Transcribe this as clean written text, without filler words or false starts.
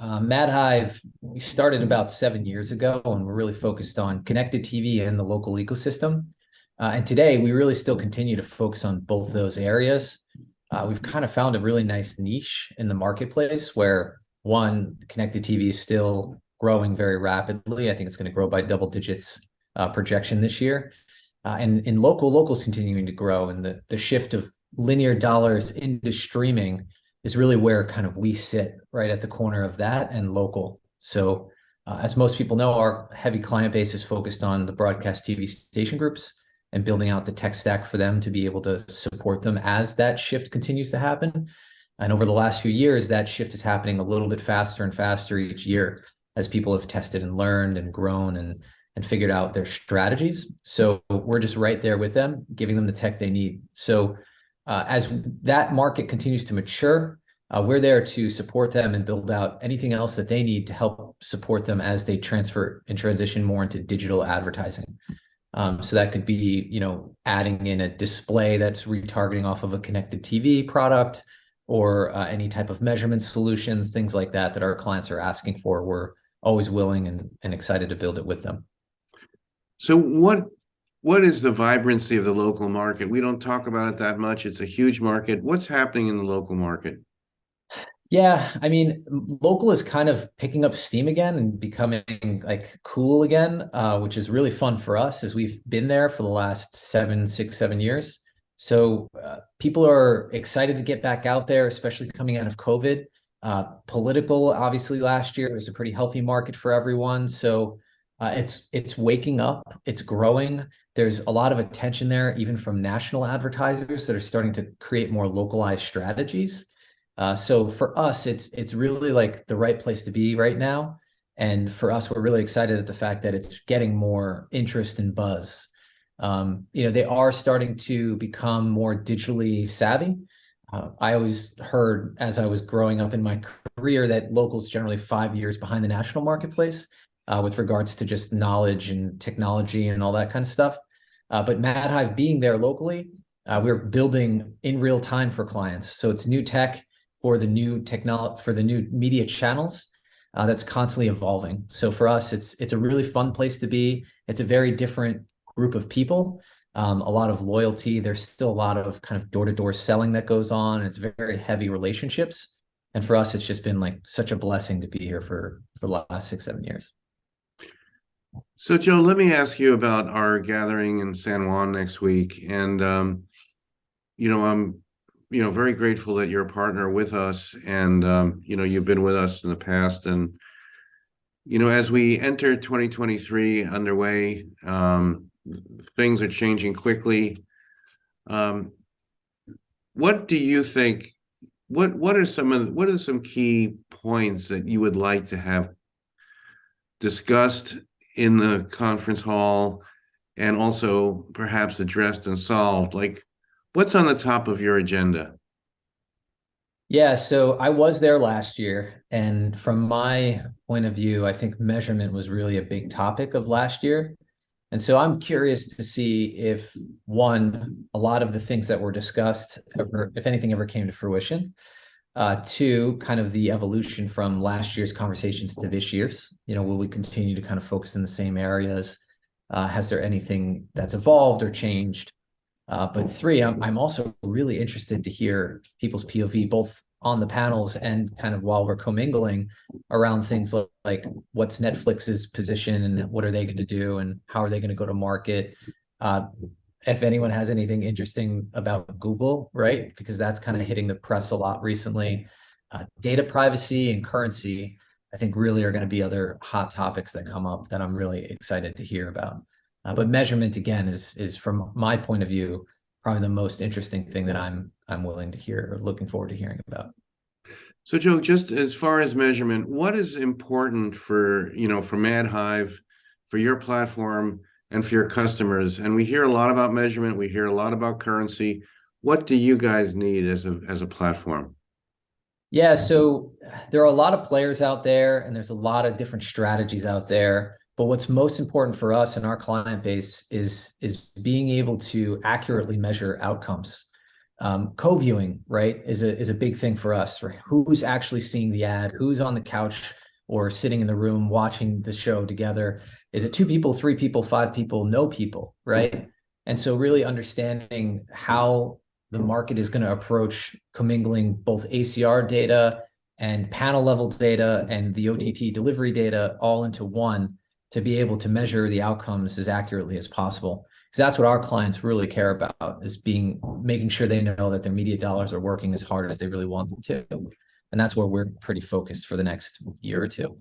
MadHive, we started about 7 years ago, and we're really focused on connected TV and the local ecosystem. And today, we really still continue to focus on both those areas. We've kind of found a really nice niche in the marketplace where, one, connected TV is still growing very rapidly. I think it's going to grow by double digits projection this year. And in local's continuing to grow, and the shift of linear dollars into streaming is really where kind of we sit right at the corner of that and local. So as most people know, our heavy client base is focused on the broadcast TV station groups and building out the tech stack for them to be able to support them as that shift continues to happen. And over the last few years, that shift is happening a little bit faster and faster each year as people have tested and learned and grown and figured out their strategies. So we're just right there with them, giving them the tech they need. So as that market continues to mature, we're there to support them and build out anything else that they need to help support them as they transfer and transition more into digital advertising. So that could be, adding in a display that's retargeting off of a connected TV product, or any type of measurement solutions, things like that our clients are asking for. We're always willing and excited to build it with them. So what is the vibrancy of the local market? We don't talk about it that much. It's a huge market. What's happening in the local market? Yeah, I mean, local is kind of picking up steam again and becoming like cool again, which is really fun for us as we've been there for the last 7 years. So people are excited to get back out there, especially coming out of COVID. Political, obviously, last year was a pretty healthy market for everyone. So it's waking up, it's growing. There's a lot of attention there, even from national advertisers that are starting to create more localized strategies. So for us, it's really like the right place to be right now. And for us, we're really excited at the fact that it's getting more interest and buzz. They are starting to become more digitally savvy. I always heard as I was growing up in my career that local's generally 5 years behind the national marketplace with regards to just knowledge and technology and all that kind of stuff. But MadHive being there locally, we're building in real time for clients. So it's new tech for the new technology, for the new media channels that's constantly evolving. So for us, it's a really fun place to be. It's a very different group of people, a lot of loyalty. There's still a lot of kind of door-to-door selling that goes on. It's very heavy relationships. And for us, it's just been like such a blessing to be here for the last 6-7 years. So, Joe, let me ask you about our gathering in San Juan next week. And, I'm, very grateful that you're a partner with us. And, you've been with us in the past. And, as we enter 2023 underway, things are changing quickly. What do you think? What are some key points that you would like to have discussed in the conference hall, and also perhaps addressed and solved? Like, what's on the top of your agenda? Yeah, so I was there last year, and from my point of view, I think measurement was really a big topic of last year. And so I'm curious to see if, one, a lot of the things that were discussed, if anything ever came to fruition. Two, kind of the evolution from last year's conversations to this year's. Will we continue to kind of focus in the same areas? Has there anything that's evolved or changed? But three, I'm also really interested to hear people's POV, both on the panels and kind of while we're commingling around things like what's Netflix's position and what are they going to do and how are they going to go to market? If anyone has anything interesting about Google, right? Because that's kind of hitting the press a lot recently. Data privacy and currency, I think, really are going to be other hot topics that come up that I'm really excited to hear about. But measurement, again, is from my point of view, probably the most interesting thing that I'm willing to hear or looking forward to hearing about. So, Joe, just as far as measurement, what is important for MadHive, for your platform, and for your customers? And we hear a lot about measurement. We hear a lot about currency. What do you guys need as a platform? Yeah, so there are a lot of players out there, and there's a lot of different strategies out there. But what's most important for us and our client base is being able to accurately measure outcomes. Co-viewing, right, is a big thing for us, right? Who's actually seeing the ad? Who's on the couch or sitting in the room watching the show together? Is it 2 people, 3 people, 5 people, no people, right? And so really understanding how the market is going to approach commingling both ACR data and panel level data and the OTT delivery data all into one to be able to measure the outcomes as accurately as possible. Because that's what our clients really care about, is making sure they know that their media dollars are working as hard as they really want them to. And that's where we're pretty focused for the next year or two.